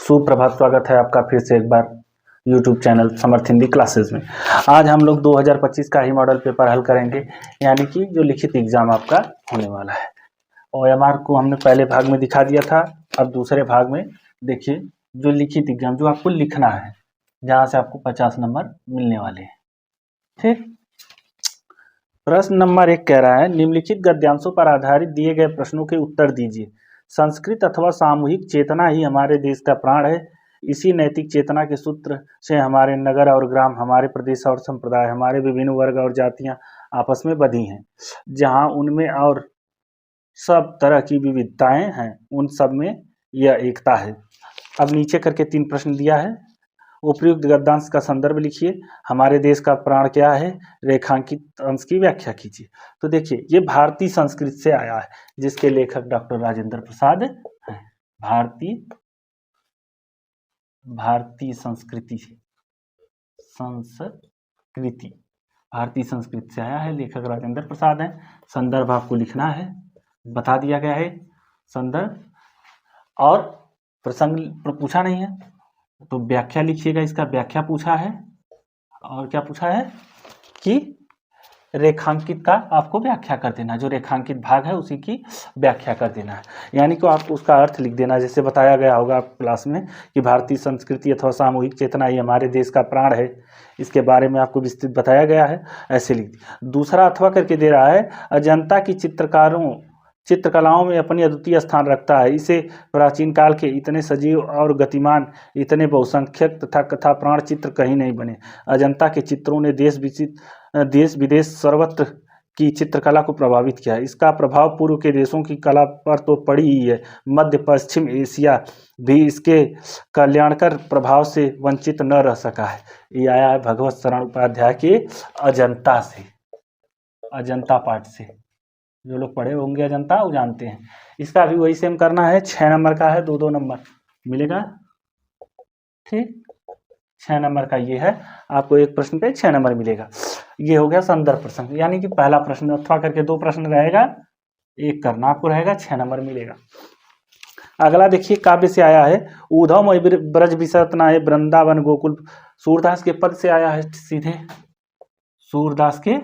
सुप्रभात, स्वागत है आपका फिर से एक बार YouTube चैनल समर्थ हिंदी क्लासेस में। आज हम लोग 2025 का ही मॉडल पेपर हल करेंगे, यानी कि जो लिखित एग्जाम आपका होने वाला है। OMR को हमने पहले भाग में दिखा दिया था। अब दूसरे भाग में देखिए जो लिखित एग्जाम जो आपको लिखना है, जहाँ से आपको 50 नंबर मिलने वाले हैं। ठीक, प्रश्न नंबर 1 कह रहा है, निम्नलिखित गद्यांशों पर आधारित दिए गए प्रश्नों के उत्तर दीजिए। संस्कृत अथवा सामूहिक चेतना ही हमारे देश का प्राण है। इसी नैतिक चेतना के सूत्र से हमारे नगर और ग्राम, हमारे प्रदेश और संप्रदाय, हमारे विभिन्न वर्ग और जातियां आपस में बंधी हैं। जहां उनमें और सब तरह की विविधताएं हैं, उन सब में यह एकता है। अब नीचे करके 3 प्रश्न दिया है। उपयुक्त गद्यांश का संदर्भ लिखिए। हमारे देश का प्राण क्या है? रेखांकित अंश की व्याख्या कीजिए। तो देखिए ये भारतीय संस्कृत से आया है, जिसके लेखक डॉक्टर राजेंद्र प्रसाद हैं। भारतीय संस्कृति भारतीय संस्कृत से आया है, लेखक राजेंद्र प्रसाद हैं। संदर्भ आपको लिखना है, बता दिया गया है संदर्भ, और प्रसंग पूछा नहीं है तो व्याख्या लिखिएगा। इसका व्याख्या पूछा है, और क्या पूछा है कि रेखांकित का आपको व्याख्या कर देना, जो रेखांकित भाग है उसी की व्याख्या कर देना है, यानी कि आपको उसका अर्थ लिख देना। जैसे बताया गया होगा क्लास में कि भारतीय संस्कृति अथवा सामूहिक चेतना ही हमारे देश का प्राण है, इसके बारे में आपको विस्तृत बताया गया है, ऐसे लिख दिया। दूसरा अथवा करके दे रहा है, अजंता की चित्रकलाओं में अपनी अद्वितीय स्थान रखता है। इसे प्राचीन काल के इतने सजीव और गतिमान, इतने बहुसंख्यक तथा कथा प्राण चित्र कहीं नहीं बने। अजंता के चित्रों ने देश विदेश सर्वत्र की चित्रकला को प्रभावित किया। इसका प्रभाव पूर्व के देशों की कला पर तो पड़ी ही है, मध्य पश्चिम एशिया भी इसके कल्याणकर प्रभाव से वंचित न रह सका है। ये आया है भगवत शरण उपाध्याय के अजंता से, अजंता पाठ से। जो लोग पढ़े होंगे अजंता वो जानते हैं। इसका भी वही सेम करना है। 6 नंबर का है, 2-2 नंबर मिलेगा। ठीक, 6 नंबर का ये है, आपको एक प्रश्न पे 6 नंबर मिलेगा। ये हो गया संदर्भ प्रश्न, यानी कि पहला प्रश्न अथवा करके 2 प्रश्न रहेगा, एक करना आपको रहेगा, 6 नंबर मिलेगा। अगला देखिए, काव्य से आया है, ऊधम ब्रज विसरतनाए वृंदावन गोकुल। सूरदास के पद से आया है, सीधे सूरदास के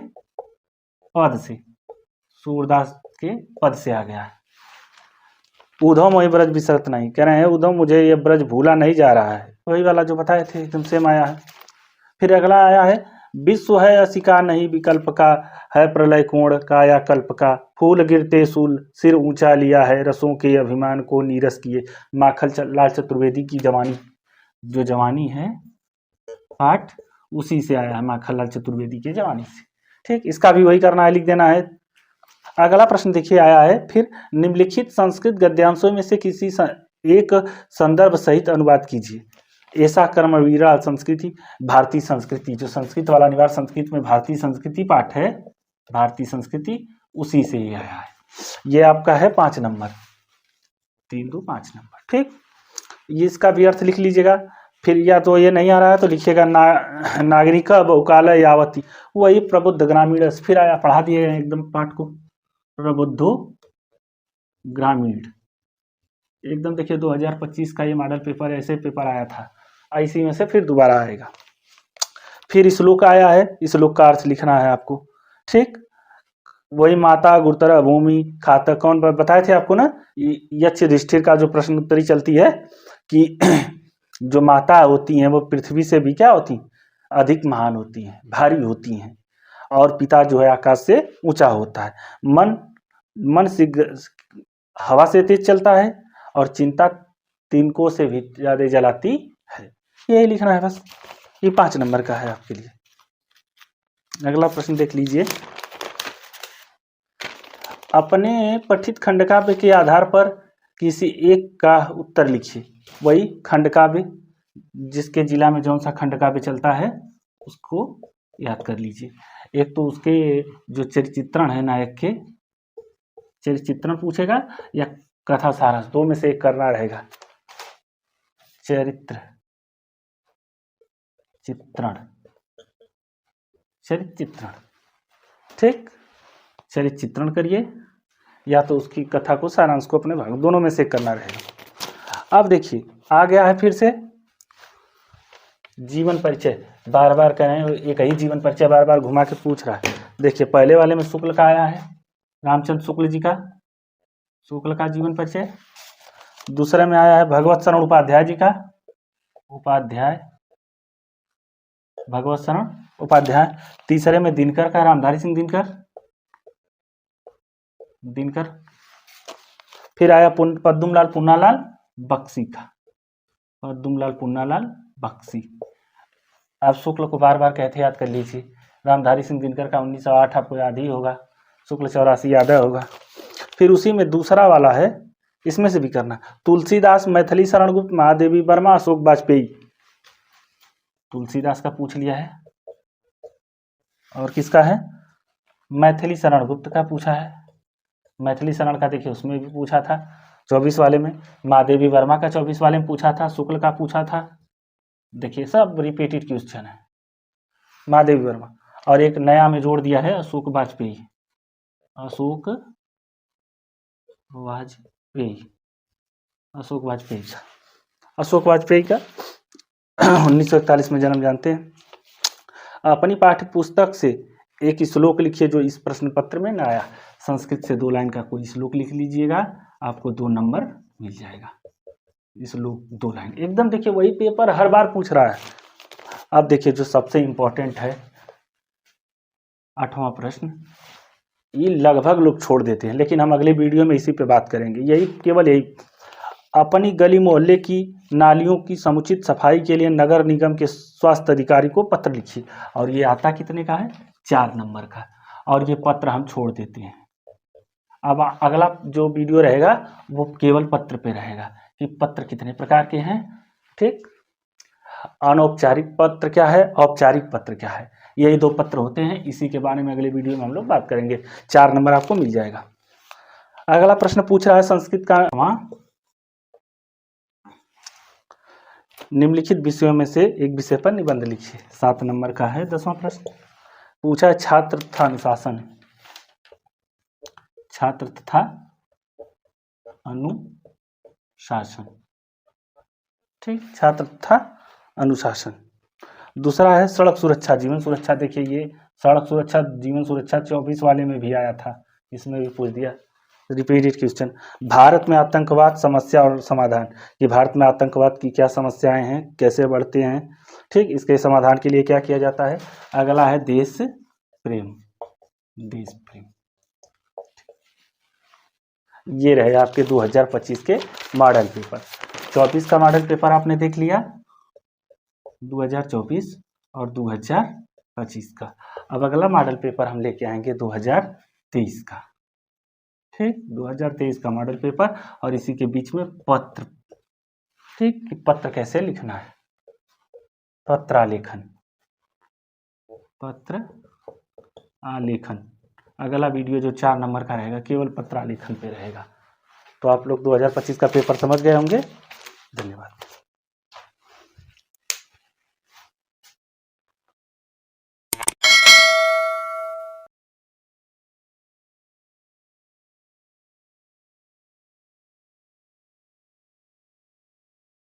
पद से आ गया है। ऊधम वही ब्रज विसरत नहीं, कह रहे हैं ऊधम मुझे ये ब्रज भूला नहीं जा रहा है, वही वाला जो बताए थे एकदम सेम आया है। फिर अगला आया है, विश्व है असिका नहीं विकल्प का, है प्रलय कोण काया कल्प का। फूल गिरते सूल सिर ऊंचा लिया है, रसों के अभिमान को नीरस किए। माखन लाल चतुर्वेदी की जवानी, जो जवानी है पाठ उसी से आया है, माखन लाल चतुर्वेदी के जवानी से। ठीक, इसका भी वही करना है, लिख देना है। अगला प्रश्न देखिए आया है, फिर निम्नलिखित संस्कृत गद्यांशों में से किसी एक संदर्भ सहित अनुवाद कीजिए। ऐसा कर्मवीरा संस्कृति, भारतीय संस्कृति, जो संस्कृत वाला अनिवार्य संस्कृत में भारतीय संस्कृति पाठ है, भारतीय संस्कृति उसी से ही आया है। ये आपका है 5 नंबर, 3-2 5 नंबर। ठीक, ये इसका भी अर्थ लिख लीजिएगा। फिर या तो ये नहीं आ रहा है तो लिखिएगा नागरिका बहुकाल यावती, वही प्रबुद्ध ग्रामीण। फिर आया, पढ़ा दिए एकदम पाठ को, प्रबुद्ध ग्रामीण एकदम। देखिए 2025 का ये मॉडल पेपर, ऐसे पेपर आया था, इसी में से फिर दोबारा आएगा। फिर श्लोक आया है, इस श्लोक का अर्थ लिखना है आपको। ठीक, वही माता गुरुतर भूमि खाता, कौन बताए थे आपको ना, यक्ष युधिष्ठिर का जो प्रश्न उत्तरी चलती है कि जो माता होती हैं वो पृथ्वी से भी क्या होती, अधिक महान होती हैं, भारी होती हैं, और पिता जो है आकाश से ऊंचा होता है। मन से हवा से तेज चलता है, और चिंता तिनकों से भी ज्यादा जलाती है। यही लिखना है बस। ये 5 नंबर का है आपके लिए। अगला प्रश्न देख लीजिए, अपने पठित खंडकाव्य के आधार पर किसी एक का उत्तर लिखिए। वही खंडकाव्य, जिसके जिला में जौन सा खंडकाव्य चलता है उसको याद कर लीजिए। एक तो उसके जो चरित्रण है, नायक के चरित्रण पूछेगा, या कथा सारांश, 2 में से एक करना रहेगा। चरित्र चित्रण, ठीक, चरित्र चित्रण करिए, या तो उसकी कथा को सारांश को अपने भाग, दोनों में से करना रहेगा। अब देखिए आ गया है फिर से जीवन परिचय, बार बार कह रहे हैं एक ही जीवन परिचय बार बार घुमा के पूछ रहा है। देखिए पहले वाले में शुक्ल का आया है, रामचंद्र शुक्ल जी का, शुक्ल का जीवन परिचय। दूसरे में आया है भगवत शरण उपाध्याय जी का, उपाध्याय, भगवत शरण उपाध्याय। तीसरे में दिनकर का, रामधारी सिंह दिनकर, दिनकर। फिर आया पद्मलाल पून्नालाल बख्शी का, पद्मलाल पून्नालाल बख्शी। आप शुक्ल को बार बार कहते याद कर लीजिए। रामधारी सिंह दिनकर का 1908 आपको याद ही होगा, शुक्ल 84 याद होगा। फिर उसी में दूसरा वाला है, इसमें से भी करना, तुलसीदास, मैथिली शरण गुप्त, महादेवी वर्मा, अशोक वाजपेयी। तुलसीदास का पूछ लिया है, और किसका है, मैथिली शरण गुप्त का पूछा है। मैथिली शरण का देखिए उसमें भी पूछा था 24 वाले में, महादेवी वर्मा का 24 वाले में पूछा था, शुक्ल का पूछा था। देखिए सब रिपीटेड क्वेश्चन है, महादेवी वर्मा। और एक नया में जोड़ दिया है अशोक वाजपेयी, अशोक वाजपेयी, अशोक वाजपेयी का, अशोक वाजपेयी का 1941 में जन्म, जानते हैं। अपनी पाठ्य पुस्तक से एक श्लोक लिखिए जो इस प्रश्न पत्र में न आया। संस्कृत से 2 लाइन का कोई श्लोक लिख लीजिएगा, आपको 2 नंबर मिल जाएगा। श्लोक 2 लाइन एकदम, देखिए वही पेपर हर बार पूछ रहा है। अब देखिए जो सबसे इंपॉर्टेंट है 8वां प्रश्न, ये लगभग लोग छोड़ देते हैं, लेकिन हम अगले वीडियो में इसी पे बात करेंगे। यही केवल यही, अपनी गली मोहल्ले की नालियों की समुचित सफाई के लिए नगर निगम के स्वास्थ्य अधिकारी को पत्र लिखिए। और ये आता कितने का है, 4 नंबर का, और ये पत्र हम छोड़ देते हैं। अब अगला जो वीडियो रहेगा वो केवल पत्र पे रहेगा कि पत्र कितने प्रकार के हैं, ठीक। अनौपचारिक पत्र क्या है, औपचारिक पत्र क्या है, यही 2 पत्र होते हैं। इसी के बारे में अगले वीडियो में हम लोग बात करेंगे। 4 नंबर आपको मिल जाएगा। अगला प्रश्न पूछ रहा है संस्कृत का, निम्नलिखित विषयों में से एक विषय पर निबंध लिखिए। 7 नंबर का है 10वां प्रश्न। पूछा है छात्र तथा अनुशासन, छात्र तथा अनुशासन, ठीक, छात्र तथा अनुशासन। दूसरा है सड़क सुरक्षा, जीवन सुरक्षा। देखिए ये सड़क सुरक्षा, जीवन सुरक्षा 24 वाले में भी आया था, इसमें भी पूछ दिया, रिपीटेड क्वेश्चन। भारत में आतंकवाद समस्या और समाधान, ये भारत में आतंकवाद की क्या समस्याएं हैं, कैसे बढ़ते हैं, ठीक, इसके समाधान के लिए क्या किया जाता है। अगला है देश प्रेम, देश प्रेम। ये रहे आपके 2025 के मॉडल पेपर। 24 का मॉडल पेपर आपने देख लिया, 2024 और 2025 का। अब अगला मॉडल पेपर हम लेके आएंगे 2023 का, ठीक, 2023 का मॉडल पेपर। और इसी के बीच में पत्र, ठीक, कि पत्र कैसे लिखना है, पत्रालेखन, पत्र आलेखन। अगला वीडियो जो 4 नंबर का रहेगा केवल पत्रालेखन पे रहेगा। तो आप लोग 2025 का पेपर समझ गए होंगे। धन्यवाद।